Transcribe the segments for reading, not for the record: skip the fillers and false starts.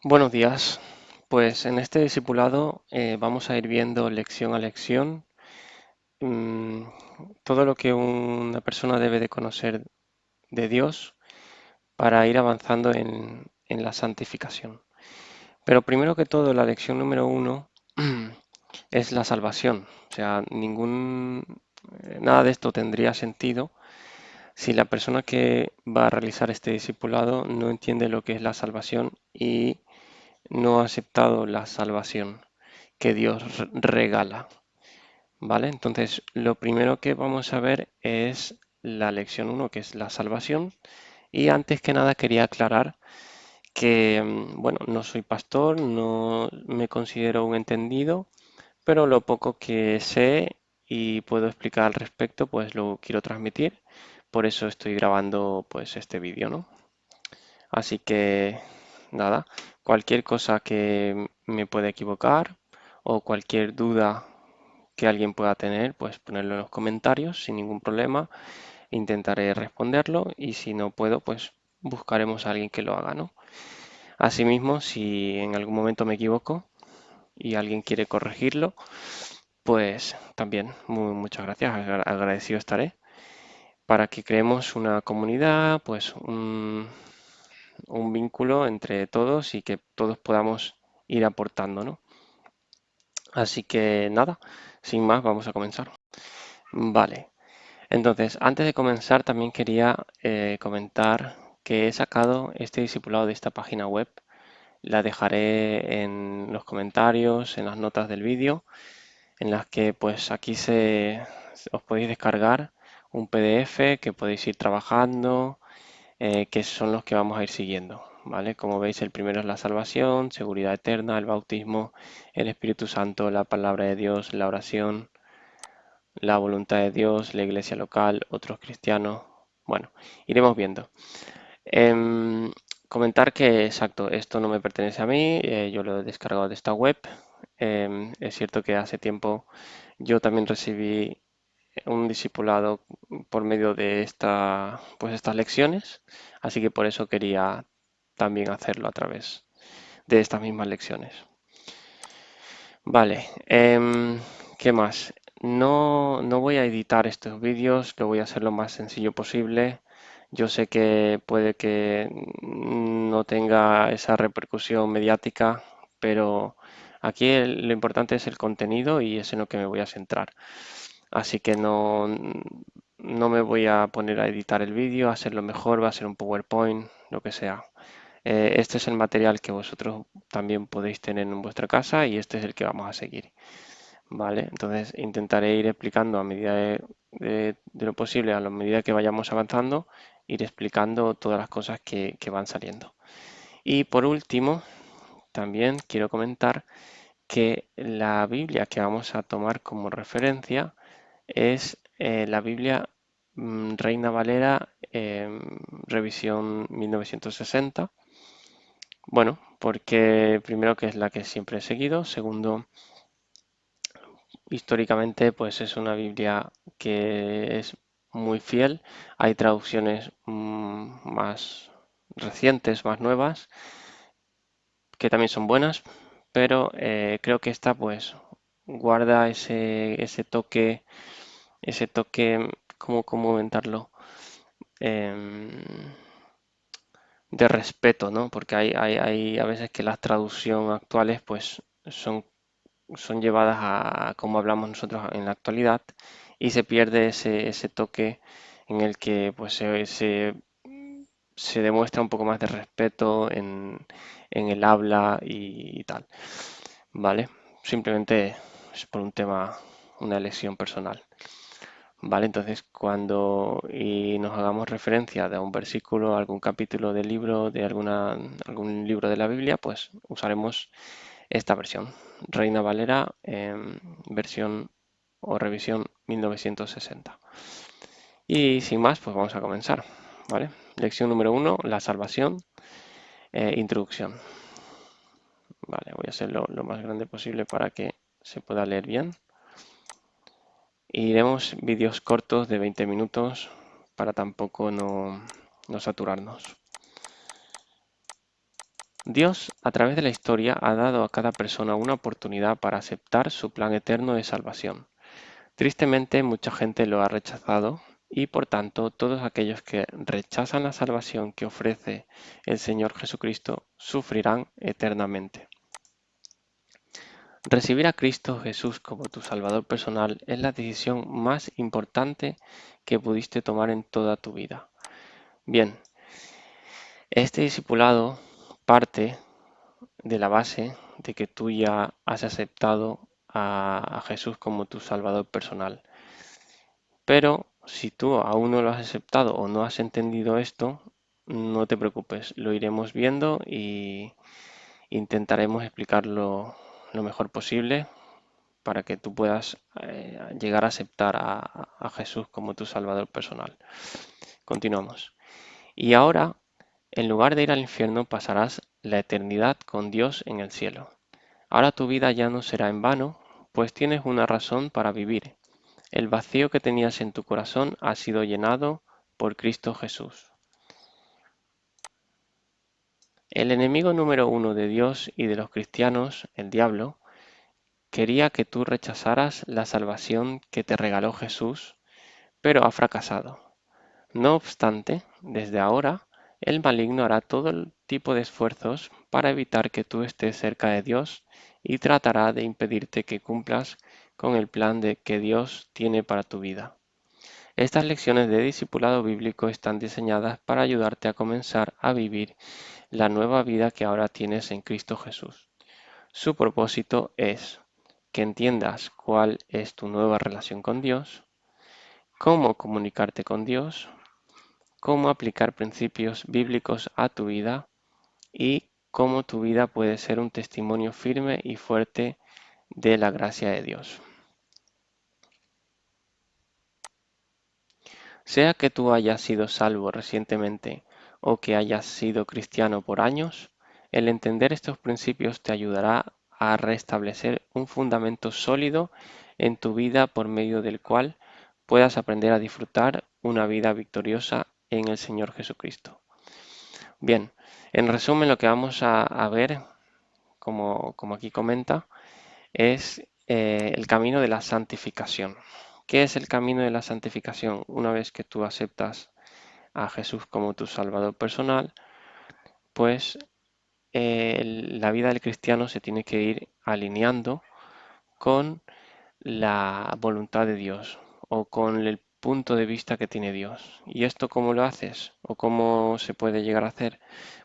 Buenos días. Pues en este discipulado vamos a ir viendo lección a lección mm, todo lo que una persona debe de conocer de Dios para ir avanzando en la santificación. Pero primero que todo, la lección número uno es la salvación. O sea, nada de esto tendría sentido si la persona que va a realizar este discipulado no entiende lo que es la salvación y no ha aceptado la salvación que Dios regala, ¿vale? Entonces, lo primero que vamos a ver es la lección uno, que es la salvación. Y antes que nada quería aclarar que, bueno, no soy pastor, no me considero un entendido, pero lo poco que sé y puedo explicar al respecto, pues lo quiero transmitir. Por eso estoy grabando pues este vídeo, ¿no? Así que nada, cualquier cosa que me pueda equivocar o cualquier duda que alguien pueda tener, pues ponerlo en los comentarios sin ningún problema. Intentaré responderlo y si no puedo, pues buscaremos a alguien que lo haga, ¿no? Asimismo, si en algún momento me equivoco y alguien quiere corregirlo, pues también muchas gracias, agradecido estaré para que creemos una comunidad, pues un vínculo entre todos y que todos podamos ir aportando, ¿no? Así que nada, sin más, vamos a comenzar. Vale, entonces, antes de comenzar, también quería comentar que he sacado este discipulado de esta página web. La dejaré en los comentarios, en las notas del vídeo, en las que pues aquí os podéis descargar un PDF que podéis ir trabajando, que son los que vamos a ir siguiendo, ¿vale? Como veis, el primero es la salvación, seguridad eterna, el bautismo, el Espíritu Santo, la palabra de Dios, la oración, la voluntad de Dios, la iglesia local, otros cristianos. Bueno, iremos viendo. Em, Comentar que, exacto, esto no me pertenece a mí, yo lo he descargado de esta web. Es cierto que hace tiempo yo también recibí un discipulado por medio de pues estas lecciones, así que por eso quería también hacerlo a través de estas mismas lecciones. Vale, ¿qué más? No voy a editar estos vídeos, lo voy a hacer lo más sencillo posible. Yo sé que puede que no tenga esa repercusión mediática, pero aquí lo importante es el contenido y es en lo que me voy a centrar. Así que no me voy a poner a editar el vídeo, a hacerlo mejor, va a ser un PowerPoint, lo que sea. Este es el material que vosotros también podéis tener en vuestra casa y este es el que vamos a seguir. ¿Vale? Entonces intentaré ir explicando a medida de lo posible, a la medida que vayamos avanzando, ir explicando todas las cosas que van saliendo. Y por último, también quiero comentar que la Biblia que vamos a tomar como referencia es la Biblia Reina Valera, revisión 1960. Bueno, porque primero que es la que siempre he seguido, segundo, históricamente pues es una Biblia que es muy fiel. Hay traducciones más recientes, más nuevas, que también son buenas, pero creo que esta pues guarda ese toque, ¿cómo comentarlo? Em, de respeto, ¿no? Porque hay a veces que las traducciones actuales pues son llevadas a cómo hablamos nosotros en la actualidad y se pierde ese toque en el que pues se demuestra un poco más de respeto en el habla y tal, ¿vale? Simplemente es por un tema, una elección personal. Vale, entonces cuando nos hagamos referencia de un versículo, algún capítulo del libro, algún libro de la Biblia, pues usaremos esta versión. Reina Valera, versión o revisión 1960. Y sin más, pues vamos a comenzar. ¿Vale? Lección número uno, la salvación, introducción. Vale, voy a hacerlo lo más grande posible para que se pueda leer bien. Iremos vídeos cortos de 20 minutos para tampoco no saturarnos. Dios, a través de la historia, ha dado a cada persona una oportunidad para aceptar su plan eterno de salvación. Tristemente, mucha gente lo ha rechazado y, por tanto, todos aquellos que rechazan la salvación que ofrece el Señor Jesucristo sufrirán eternamente. Recibir a Cristo Jesús como tu Salvador personal es la decisión más importante que pudiste tomar en toda tu vida. Bien, este discipulado parte de la base de que tú ya has aceptado a Jesús como tu Salvador personal. Pero si tú aún no lo has aceptado o no has entendido esto, no te preocupes, lo iremos viendo y intentaremos explicarlo lo mejor posible para que tú puedas llegar a aceptar a Jesús como tu Salvador personal. Continuamos. Y ahora, en lugar de ir al infierno, pasarás la eternidad con Dios en el cielo. Ahora tu vida ya no será en vano, pues tienes una razón para vivir. El vacío que tenías en tu corazón ha sido llenado por Cristo Jesús. El enemigo número uno de Dios y de los cristianos, el diablo, quería que tú rechazaras la salvación que te regaló Jesús, pero ha fracasado. No obstante, desde ahora, el maligno hará todo el tipo de esfuerzos para evitar que tú estés cerca de Dios y tratará de impedirte que cumplas con el plan de que Dios tiene para tu vida. Estas lecciones de discipulado bíblico están diseñadas para ayudarte a comenzar a vivir la nueva vida que ahora tienes en Cristo Jesús. Su propósito es que entiendas cuál es tu nueva relación con Dios, cómo comunicarte con Dios, cómo aplicar principios bíblicos a tu vida y cómo tu vida puede ser un testimonio firme y fuerte de la gracia de Dios. Sea que tú hayas sido salvo recientemente o que hayas sido cristiano por años, el entender estos principios te ayudará a restablecer un fundamento sólido en tu vida por medio del cual puedas aprender a disfrutar una vida victoriosa en el Señor Jesucristo. Bien, en resumen lo que vamos a ver, como aquí comenta, es el camino de la santificación. ¿Qué es el camino de la santificación? Una vez que tú aceptas a Jesús como tu Salvador personal, pues la vida del cristiano se tiene que ir alineando con la voluntad de Dios o con el punto de vista que tiene Dios. ¿Y esto cómo lo haces? ¿O cómo se puede llegar a hacer?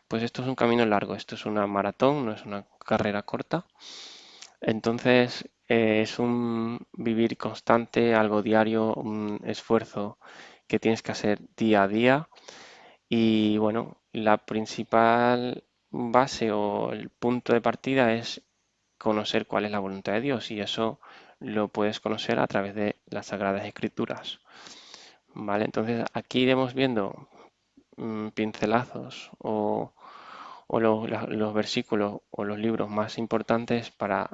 Pues esto es un camino largo, esto es una maratón, no es una carrera corta. Entonces es un vivir constante, algo diario, un esfuerzo que tienes que hacer día a día. Y bueno, la principal base o el punto de partida es conocer cuál es la voluntad de Dios y eso lo puedes conocer a través de las Sagradas Escrituras. ¿Vale? Entonces aquí iremos viendo pincelazos o los versículos o los libros más importantes para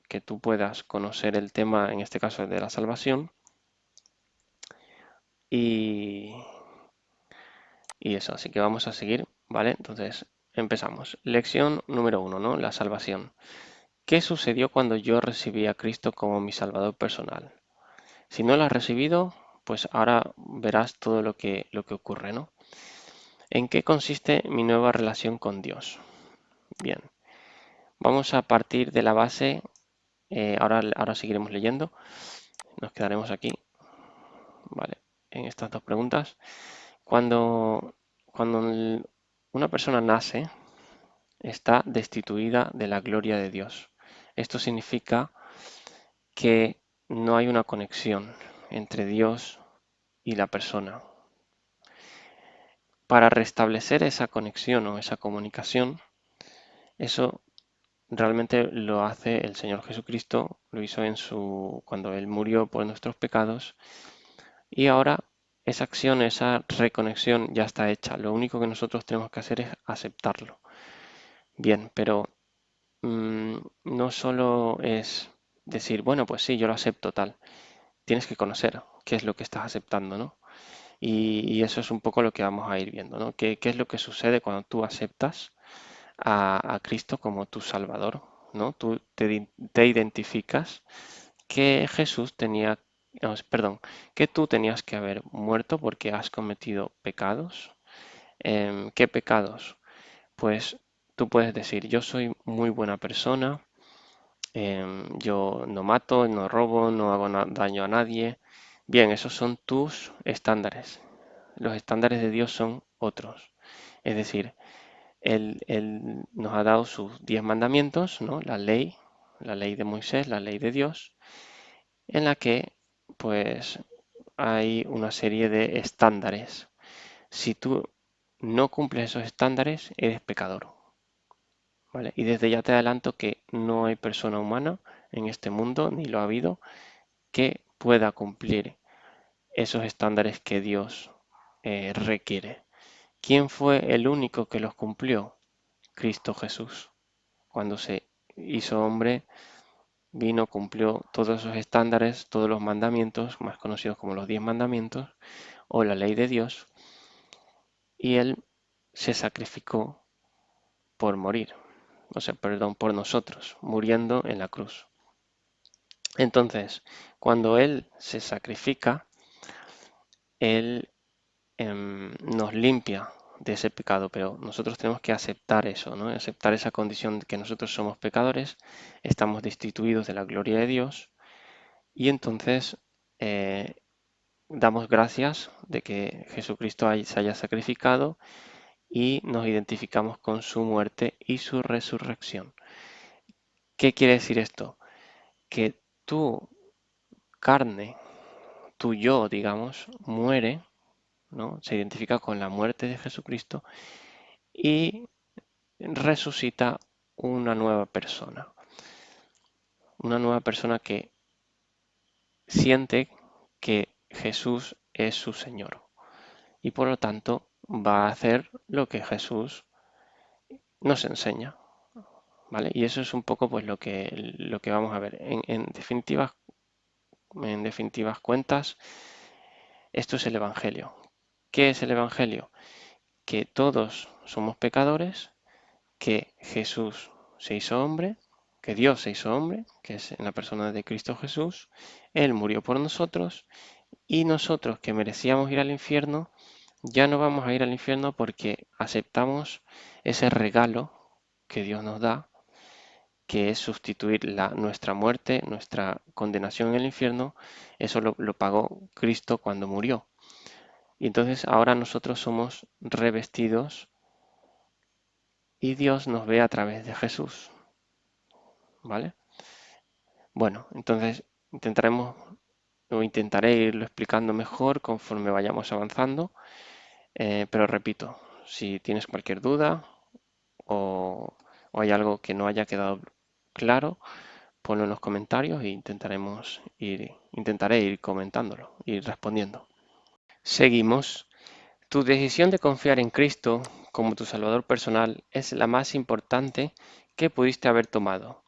que tú puedas conocer el tema, en este caso de la salvación, y, y eso, así que vamos a seguir, ¿vale? Entonces, empezamos. Lección número uno, ¿no? La salvación. ¿Qué sucedió cuando yo recibí a Cristo como mi Salvador personal? Si no lo has recibido, pues ahora verás todo lo que ocurre, ¿no? ¿En qué consiste mi nueva relación con Dios? Bien, vamos a partir de la base, ahora seguiremos leyendo, nos quedaremos aquí, ¿vale? En estas dos preguntas. Cuando una persona nace, está destituida de la gloria de Dios. Esto significa que no hay una conexión entre Dios y la persona. Para restablecer esa conexión o esa comunicación, eso realmente lo hace el Señor Jesucristo, lo hizo cuando Él murió por nuestros pecados y ahora esa acción, esa reconexión ya está hecha. Lo único que nosotros tenemos que hacer es aceptarlo. Bien, pero no solo es decir, bueno, pues sí, yo lo acepto tal. Tienes que conocer qué es lo que estás aceptando, ¿no? Y eso es un poco lo que vamos a ir viendo, ¿no? ¿Qué es lo que sucede cuando tú aceptas a Cristo como tu Salvador, ¿no? Tú te identificas que Jesús tenía, perdón, que tú tenías que haber muerto porque has cometido pecados. ¿Qué pecados? Pues tú puedes decir, yo soy muy buena persona, yo no mato, no robo, no hago daño a nadie. Bien, esos son tus estándares. Los estándares de Dios son otros. Es decir, Él nos ha dado sus 10 mandamientos, ¿no? La ley de Moisés, la ley de Dios, en la que pues hay una serie de estándares. Si tú no cumples esos estándares, eres pecador, ¿vale? Y desde ya te adelanto que no hay persona humana en este mundo, ni lo ha habido, que pueda cumplir esos estándares que Dios requiere. ¿Quién fue el único que los cumplió? Cristo Jesús. Cuando se hizo hombre, vino, cumplió todos esos estándares, todos los mandamientos, más conocidos como los 10 mandamientos o la ley de Dios, y él se sacrificó por morir, o sea, perdón, por nosotros, muriendo en la cruz. Entonces, cuando él se sacrifica, él nos limpia de ese pecado, pero nosotros tenemos que aceptar eso, ¿no? Aceptar esa condición de que nosotros somos pecadores, estamos destituidos de la gloria de Dios y entonces eh, damos gracias de que Jesucristo se haya sacrificado y nos identificamos con su muerte y su resurrección. ¿Qué quiere decir esto? Que tu carne, tu yo, digamos, muere, ¿no? Se identifica con la muerte de Jesucristo y resucita una nueva persona que siente que Jesús es su Señor y por lo tanto va a hacer lo que Jesús nos enseña, ¿vale? Y eso es un poco pues lo que vamos a ver. En definitivas cuentas, esto es el Evangelio. ¿Qué es el Evangelio? Que todos somos pecadores, que Jesús se hizo hombre, que Dios se hizo hombre, que es en la persona de Cristo Jesús, Él murió por nosotros y nosotros que merecíamos ir al infierno, ya no vamos a ir al infierno porque aceptamos ese regalo que Dios nos da, que es sustituir nuestra muerte, nuestra condenación en el infierno, eso lo pagó Cristo cuando murió. Y entonces ahora nosotros somos revestidos y Dios nos ve a través de Jesús, ¿vale? Bueno, entonces intentaré irlo explicando mejor conforme vayamos avanzando, pero repito, si tienes cualquier duda o hay algo que no haya quedado claro, ponlo en los comentarios e intentaré ir comentándolo y respondiendo. Seguimos. Tu decisión de confiar en Cristo como tu Salvador personal es la más importante que pudiste haber tomado.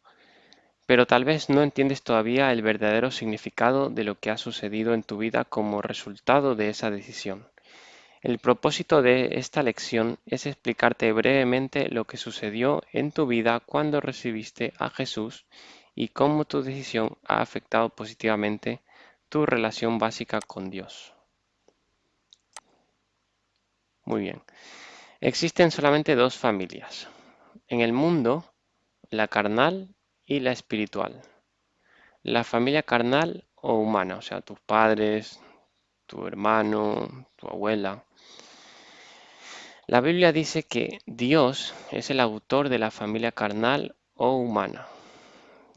Pero tal vez no entiendes todavía el verdadero significado de lo que ha sucedido en tu vida como resultado de esa decisión. El propósito de esta lección es explicarte brevemente lo que sucedió en tu vida cuando recibiste a Jesús y cómo tu decisión ha afectado positivamente tu relación básica con Dios. Muy bien. Existen solamente dos familias en el mundo, la carnal y la espiritual. La familia carnal o humana, o sea, tus padres, tu hermano, tu abuela. La Biblia dice que Dios es el autor de la familia carnal o humana.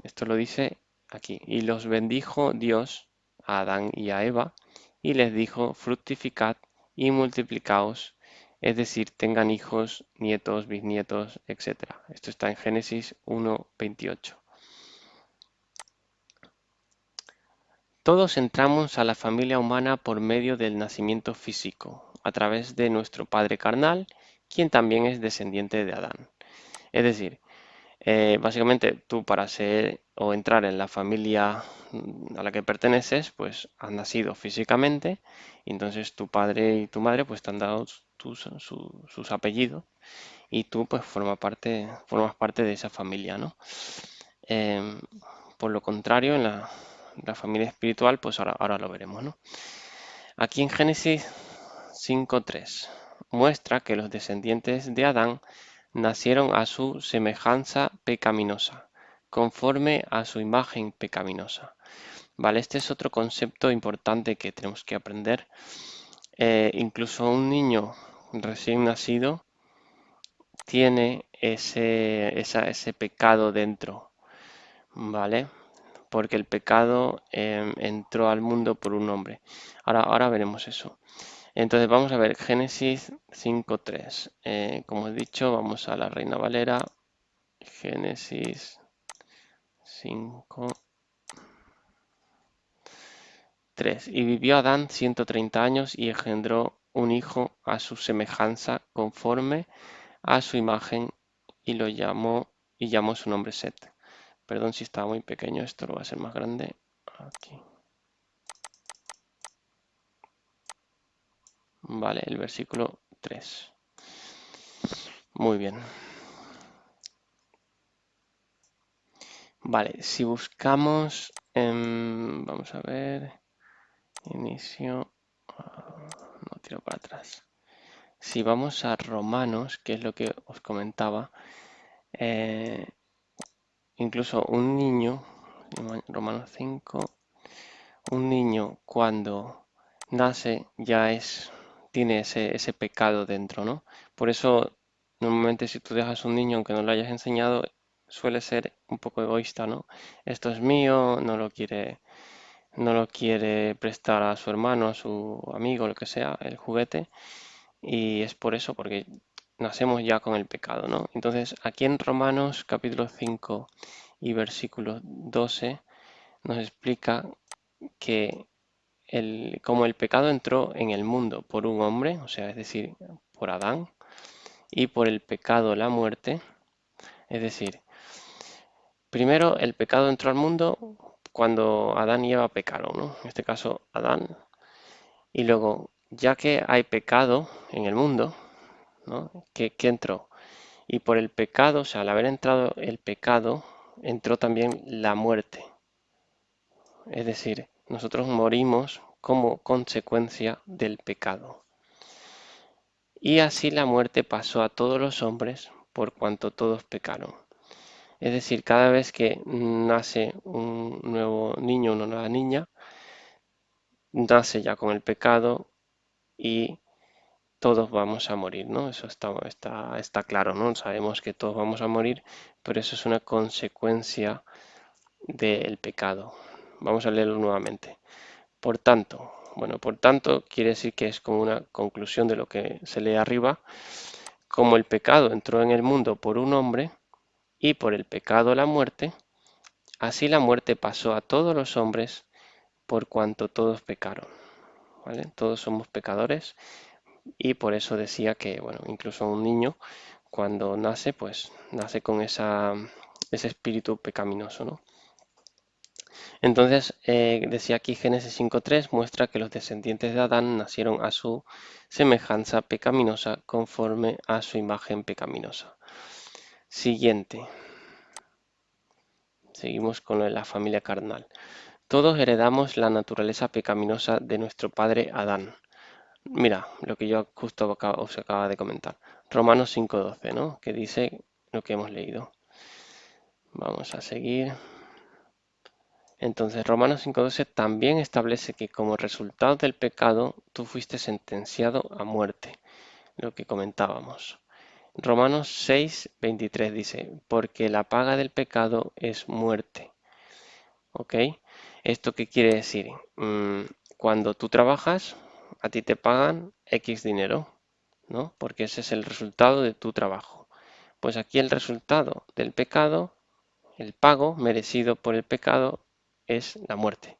Esto lo dice aquí. Y los bendijo Dios a Adán y a Eva y les dijo, fructificad y multiplicaos, es decir, tengan hijos, nietos, bisnietos, etc. Esto está en Génesis 1:28. Todos entramos a la familia humana por medio del nacimiento físico, a través de nuestro padre carnal, quien también es descendiente de Adán. Es decir, básicamente tú para ser o entrar en la familia a la que perteneces, pues has nacido físicamente, y entonces tu padre y tu madre pues te han dado sus apellidos, y tú pues formas parte de esa familia, ¿no? Em, por lo contrario, en la familia espiritual, pues ahora lo veremos, ¿no? Aquí en Génesis 5:3 muestra que los descendientes de Adán nacieron a su semejanza pecaminosa, conforme a su imagen pecaminosa. Vale, este es otro concepto importante que tenemos que aprender. Incluso un niño recién nacido tiene ese pecado dentro, ¿vale? Porque el pecado entró al mundo por un hombre. Ahora veremos eso. Entonces vamos a ver Génesis 5:3. Como he dicho, vamos a la Reina Valera. Génesis 5:3. Y vivió Adán 130 años y engendró un hijo a su semejanza, conforme a su imagen, y llamó su nombre Set. Perdón si estaba muy pequeño, esto lo va a ser más grande. Aquí. Vale, el versículo 3. Muy bien. Vale, si buscamos, vamos a ver, inicio, no tiro para atrás. Si vamos a Romanos, que es lo que os comentaba, eh, incluso un niño, Romanos 5, un niño cuando nace ya tiene ese pecado dentro, ¿no? Por eso, normalmente si tú dejas un niño, aunque no lo hayas enseñado, suele ser un poco egoísta, ¿no? Esto es mío, no lo quiere prestar a su hermano, a su amigo, lo que sea, el juguete, y es por eso, porque nacemos ya con el pecado, ¿no? Entonces, aquí en Romanos capítulo 5 y versículo 12 nos explica que como el pecado entró en el mundo por un hombre, o sea, es decir, por Adán, y por el pecado la muerte, es decir, primero el pecado entró al mundo cuando Adán y Eva pecaron, ¿no? En este caso, Adán. Y luego, ya que hay pecado en el mundo, ¿no? ¿Qué entró? Y por el pecado, o sea, al haber entrado el pecado, entró también la muerte. Es decir, nosotros morimos como consecuencia del pecado. Y así la muerte pasó a todos los hombres por cuanto todos pecaron. Es decir, cada vez que nace un nuevo niño, una nueva niña, nace ya con el pecado y todos vamos a morir, ¿no? Eso está claro, ¿no? Sabemos que todos vamos a morir, pero eso es una consecuencia del pecado. Vamos a leerlo nuevamente. Por tanto, bueno, por tanto quiere decir que es como una conclusión de lo que se lee arriba. Como el pecado entró en el mundo por un hombre y por el pecado la muerte, así la muerte pasó a todos los hombres por cuanto todos pecaron. ¿Vale? Todos somos pecadores y por eso decía que, bueno, incluso un niño cuando nace, pues nace con ese espíritu pecaminoso, ¿no? Entonces, decía aquí Génesis 5:3 muestra que los descendientes de Adán nacieron a su semejanza pecaminosa conforme a su imagen pecaminosa. Siguiente. Seguimos con lo de la familia carnal. Todos heredamos la naturaleza pecaminosa de nuestro padre Adán. Mira, lo que yo justo os acaba de comentar. Romanos 5:12, ¿no? Que dice lo que hemos leído. Vamos a seguir. Entonces, Romanos 5:12 también establece que como resultado del pecado, tú fuiste sentenciado a muerte, lo que comentábamos. Romanos 6:23 dice, porque la paga del pecado es muerte. ¿Ok? ¿Esto qué quiere decir? Cuando tú trabajas, a ti te pagan X dinero, ¿no? Porque ese es el resultado de tu trabajo. Pues aquí el resultado del pecado, el pago merecido por el pecado, es la muerte.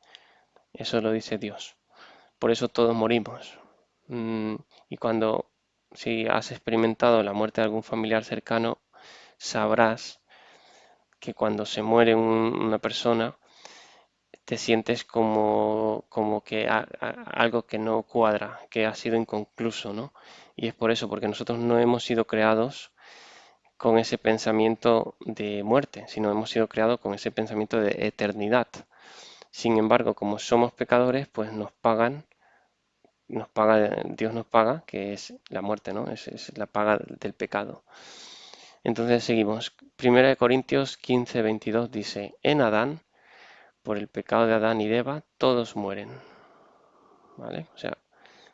Eso lo dice Dios. Por eso todos morimos. Mm, Y si has experimentado la muerte de algún familiar cercano, sabrás que cuando se muere una persona, te sientes como que algo que no cuadra, que ha sido inconcluso, ¿no? Y es por eso, porque nosotros no hemos sido creados, con ese pensamiento de muerte, sino hemos sido creados con ese pensamiento de eternidad. Sin embargo, como somos pecadores, pues Dios nos paga, que es la muerte, ¿no? Es la paga del pecado. Entonces seguimos. Primera de Corintios 15:22 dice, en Adán, por el pecado de Adán y de Eva, todos mueren. ¿Vale? O sea,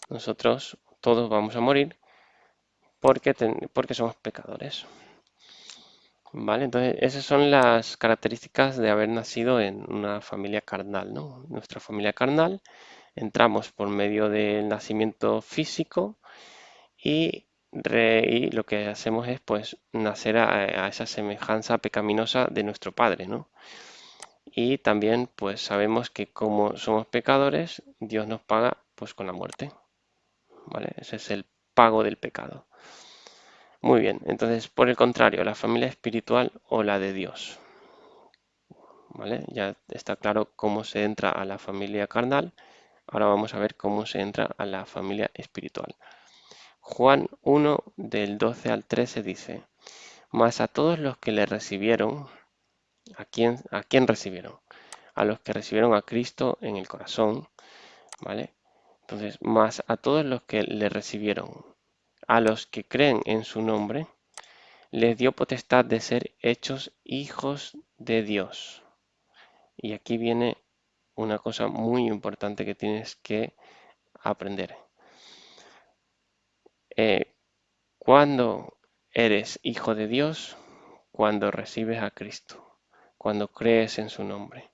nosotros todos vamos a morir porque somos pecadores. ¿Vale? Entonces, esas son las características de haber nacido en una familia carnal, ¿no? Nuestra familia carnal, entramos por medio del nacimiento físico y lo que hacemos es, pues, nacer a esa semejanza pecaminosa de nuestro Padre, ¿no? Y también, pues, sabemos que como somos pecadores, Dios nos paga, pues, con la muerte, ¿vale? Ese es el pago del pecado. Muy bien, entonces, por el contrario, la familia espiritual o la de Dios. ¿Vale? Ya está claro cómo se entra a la familia carnal. Ahora vamos a ver cómo se entra a la familia espiritual. Juan 1 del 12 al 13 dice, mas a todos los que le recibieron, ¿a quién recibieron? A los que recibieron a Cristo en el corazón, ¿vale? Entonces, más a todos los que le recibieron, a los que creen en su nombre, les dio potestad de ser hechos hijos de Dios. Y aquí viene una cosa muy importante que tienes que aprender. Eh, cuando eres hijo de Dios, cuando recibes a Cristo, cuando crees en su nombre,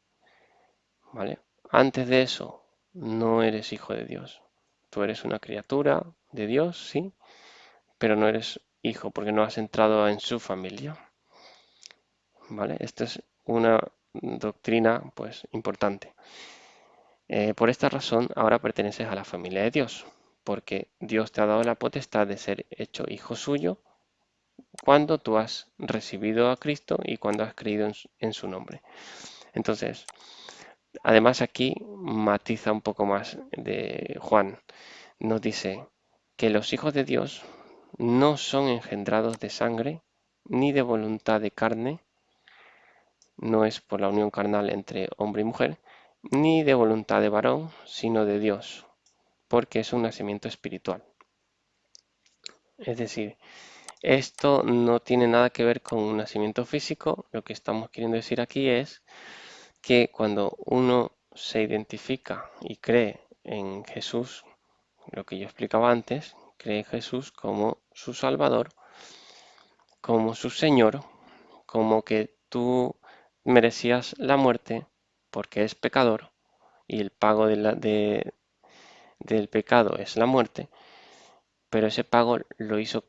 ¿vale? Antes de eso, no eres hijo de Dios. Tú eres una criatura de Dios, sí, pero no eres hijo porque no has entrado en su familia, ¿vale? Esta es una doctrina, pues, importante. Por esta razón, ahora perteneces a la familia de Dios, porque Dios te ha dado la potestad de ser hecho hijo suyo cuando tú has recibido a Cristo y cuando has creído en su nombre. Entonces, además aquí matiza un poco más de Juan. Nos dice que los hijos de Dios no son engendrados de sangre, ni de voluntad de carne, no es por la unión carnal entre hombre y mujer, ni de voluntad de varón, sino de Dios, porque es un nacimiento espiritual. Es decir, esto no tiene nada que ver con un nacimiento físico. Lo que estamos queriendo decir aquí es que cuando uno se identifica y cree en Jesús, lo que yo explicaba antes, cree en Jesús como su Salvador, como su Señor, como que tú merecías la muerte porque es pecador y el pago del pecado es la muerte, pero ese pago lo hizo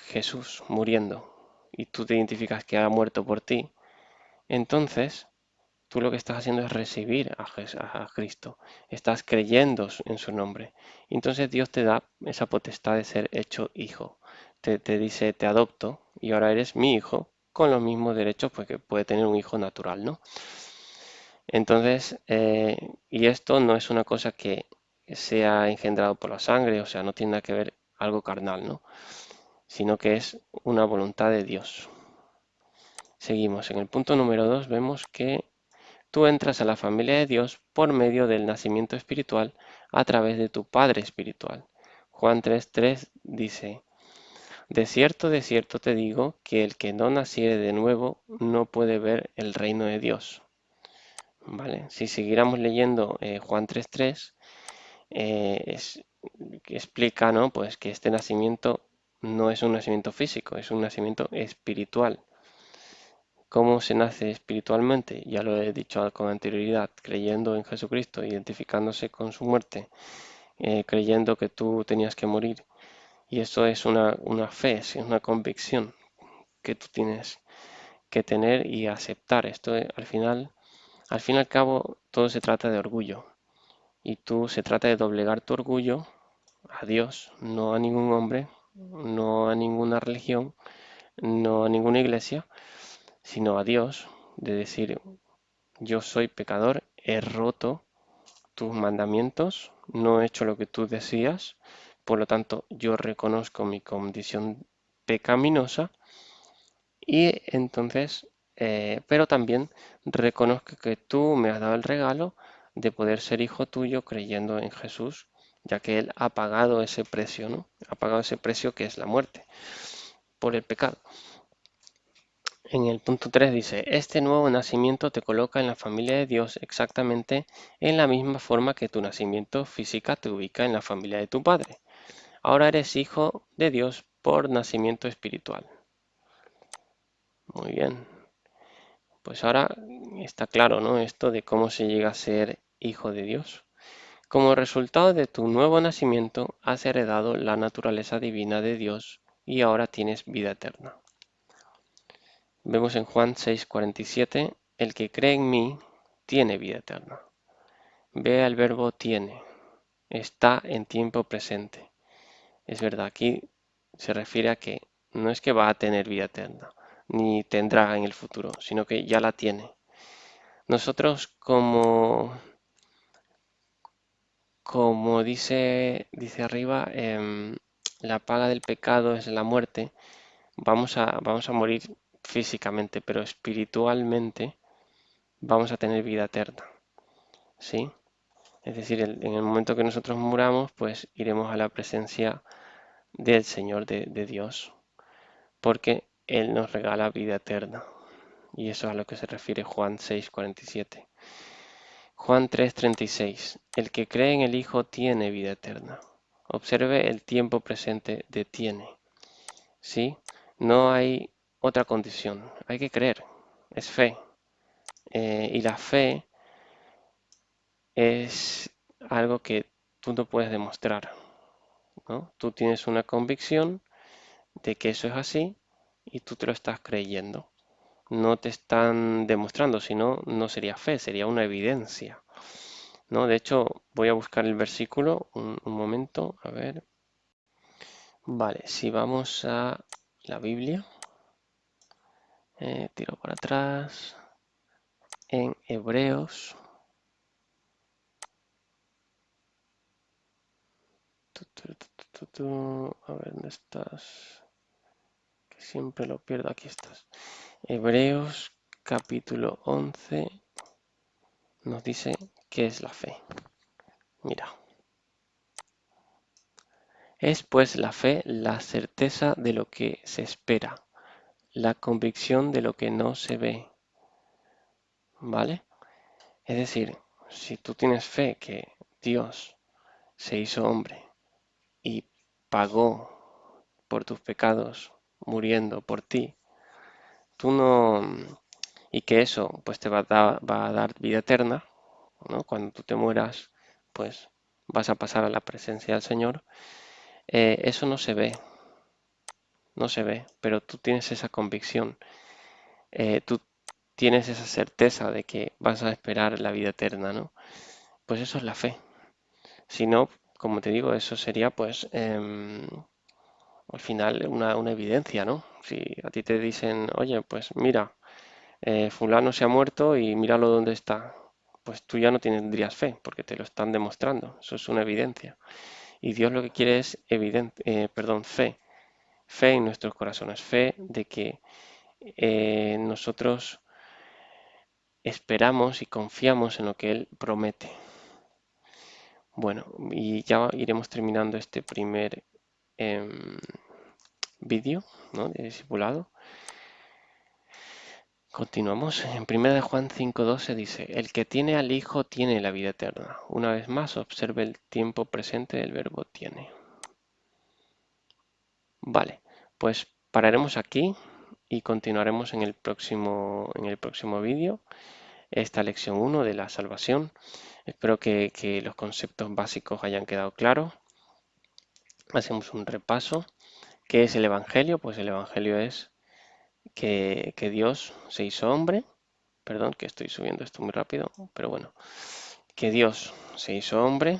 Jesús muriendo y tú te identificas que ha muerto por ti, entonces tú lo que estás haciendo es recibir a Cristo, estás creyendo en su nombre. Y entonces Dios te da esa potestad de ser hecho hijo. Te dice, te adopto y ahora eres mi hijo con los mismos derechos pues, que puede tener un hijo natural, ¿no? Entonces, y esto no es una cosa que sea engendrado por la sangre, o sea, no tiene nada que ver algo carnal, ¿no? Sino que es una voluntad de Dios. Seguimos. En el punto número 2 vemos que tú entras a la familia de Dios por medio del nacimiento espiritual a través de tu Padre espiritual. Juan 3:3 dice, de cierto te digo que el que no naciere de nuevo no puede ver el reino de Dios. ¿Vale? Si siguiéramos leyendo Juan 3:3, que explica, ¿no? Pues que este nacimiento no es un nacimiento físico, es un nacimiento espiritual. ¿Cómo se nace espiritualmente? Ya lo he dicho con anterioridad, creyendo en Jesucristo, identificándose con su muerte, creyendo que tú tenías que morir. Y eso es una fe, es una convicción que tú tienes que tener y aceptar. Esto al fin y al cabo, todo se trata de orgullo. Y tú se trata de doblegar tu orgullo a Dios, no a ningún hombre, no a ninguna religión, no a ninguna iglesia, sino a Dios, de decir, yo soy pecador, he roto tus mandamientos, no he hecho lo que tú decías, por lo tanto yo reconozco mi condición pecaminosa Y entonces, pero también reconozco que tú me has dado el regalo de poder ser hijo tuyo creyendo en Jesús, ya que Él ha pagado ese precio, ¿no? Ha pagado ese precio que es la muerte por el pecado. En el punto 3 dice, este nuevo nacimiento te coloca en la familia de Dios exactamente en la misma forma que tu nacimiento física te ubica en la familia de tu padre. Ahora eres hijo de Dios por nacimiento espiritual. Muy bien. Pues ahora está claro, ¿no? Esto de cómo se llega a ser hijo de Dios. Como resultado de tu nuevo nacimiento, has heredado la naturaleza divina de Dios y ahora tienes vida eterna. Vemos en Juan 6:47, el que cree en mí tiene vida eterna. Ve al verbo tiene, está en tiempo presente. Es verdad, aquí se refiere a que no es que va a tener vida eterna, ni tendrá en el futuro, sino que ya la tiene. Nosotros como dice arriba, la paga del pecado es la muerte. Vamos a morir físicamente, pero espiritualmente vamos a tener vida eterna, ¿sí? Es decir, en el momento que nosotros muramos, pues iremos a la presencia del Señor, de Dios, porque Él nos regala vida eterna. Y eso es a lo que se refiere Juan 6:47. Juan 3:36. El que cree en el Hijo tiene vida eterna. Observe el tiempo presente de tiene. ¿Sí? No hay otra condición. Hay que creer. Es fe. Y la fe es algo que tú no puedes demostrar, ¿no? Tú tienes una convicción de que eso es así y tú te lo estás creyendo. No te están demostrando, sino no sería fe, sería una evidencia, ¿no? De hecho, voy a buscar el versículo un momento, a ver. Vale, si vamos a la Biblia, tiro para atrás, en Hebreos, a ver, ¿dónde estás? Que siempre lo pierdo, aquí estás. Hebreos capítulo 11 nos dice qué es la fe. Mira, es pues la fe la certeza de lo que se espera, la convicción de lo que no se ve, ¿vale? Es decir, si tú tienes fe que Dios se hizo hombre y pagó por tus pecados muriendo por ti, tú no, y que eso pues te va a dar vida eterna, ¿no? Cuando tú te mueras, pues vas a pasar a la presencia del Señor. Eso no se ve, no se ve, pero tú tienes esa convicción, tú tienes esa certeza de que vas a esperar la vida eterna, ¿no? Pues eso es la fe. Si no, como te digo, eso sería pues al final una evidencia, ¿no? Si a ti te dicen, oye, pues mira, fulano se ha muerto y míralo dónde está, pues tú ya no tendrías fe porque te lo están demostrando. Eso es una evidencia. Y Dios lo que quiere es fe, fe en nuestros corazones, fe de que nosotros esperamos y confiamos en lo que Él promete. Bueno, y ya iremos terminando este primer em, vídeo, ¿no?, de discipulado. Continuamos. En 1 de Juan 5:12 dice, el que tiene al Hijo tiene la vida eterna. Una vez más, observe el tiempo presente del verbo tiene. Vale, pues pararemos aquí y continuaremos en el próximo vídeo esta lección 1 de la salvación. Espero que los conceptos básicos hayan quedado claros. Hacemos un repaso. ¿Qué es el Evangelio? Pues el Evangelio es que Dios se hizo hombre. Perdón, que estoy subiendo esto muy rápido, pero bueno. Que Dios se hizo hombre.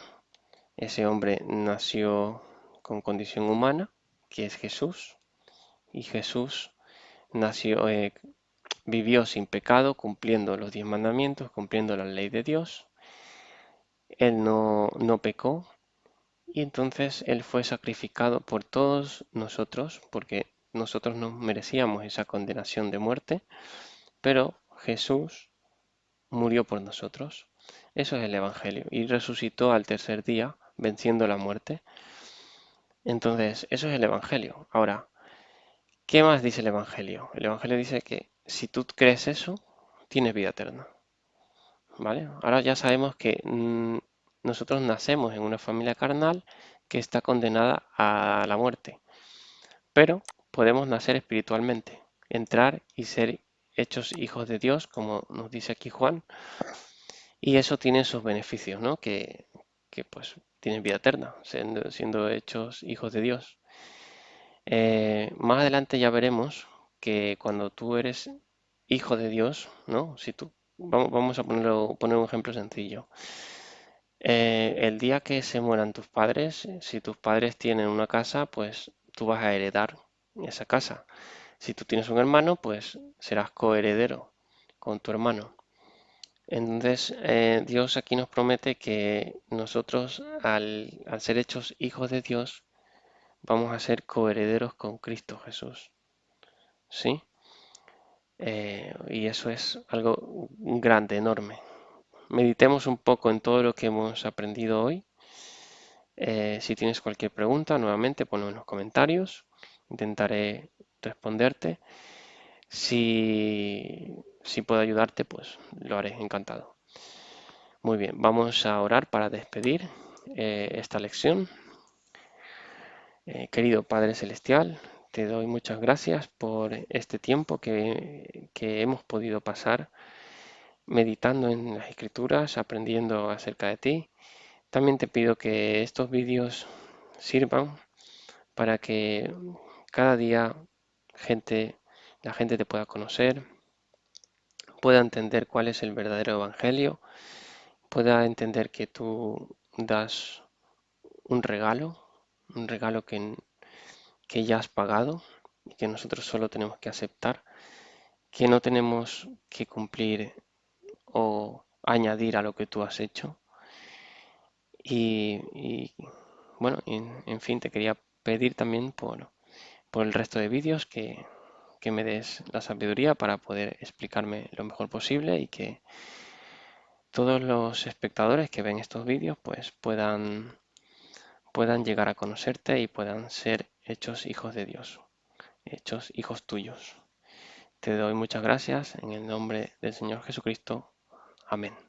Ese hombre nació con condición humana, que es Jesús. Y Jesús nació, vivió sin pecado, cumpliendo los 10 mandamientos, cumpliendo la ley de Dios. Él no pecó y entonces Él fue sacrificado por todos nosotros, porque nosotros no merecíamos esa condenación de muerte, pero Jesús murió por nosotros. Eso es el Evangelio. Y resucitó al tercer día, venciendo la muerte. Entonces, eso es el Evangelio. Ahora, ¿qué más dice el Evangelio? El Evangelio dice que si tú crees eso, tienes vida eterna. ¿Vale? Ahora ya sabemos que nosotros nacemos en una familia carnal que está condenada a la muerte, pero podemos nacer espiritualmente, entrar y ser hechos hijos de Dios, como nos dice aquí Juan, y eso tiene sus beneficios, ¿no? Que pues tienen vida eterna, siendo hechos hijos de Dios. Más adelante ya veremos que cuando tú eres hijo de Dios, ¿no? Si tú, vamos a poner un ejemplo sencillo. El día que se mueran tus padres, si tus padres tienen una casa, pues tú vas a heredar esa casa. Si tú tienes un hermano, pues serás coheredero con tu hermano. Entonces, Dios aquí nos promete que nosotros, al ser hechos hijos de Dios, vamos a ser coherederos con Cristo Jesús. ¿Sí? Y eso es algo grande, enorme. Meditemos un poco en todo lo que hemos aprendido hoy. Si tienes cualquier pregunta, nuevamente ponlo en los comentarios. Intentaré responderte. Si puedo ayudarte, pues lo haré encantado. Muy bien, vamos a orar para despedir esta lección. Querido Padre Celestial, te doy muchas gracias por este tiempo que hemos podido pasar meditando en las Escrituras, aprendiendo acerca de ti. También te pido que estos vídeos sirvan para que cada día la gente te pueda conocer, pueda entender cuál es el verdadero evangelio, pueda entender que tú das un regalo que ya has pagado y que nosotros solo tenemos que aceptar, que no tenemos que cumplir o añadir a lo que tú has hecho. Y bueno, en fin, te quería pedir también por el resto de vídeos que me des la sabiduría para poder explicarme lo mejor posible y que todos los espectadores que ven estos vídeos pues puedan llegar a conocerte y puedan ser hechos hijos de Dios, hechos hijos tuyos. Te doy muchas gracias en el nombre del Señor Jesucristo. Amén.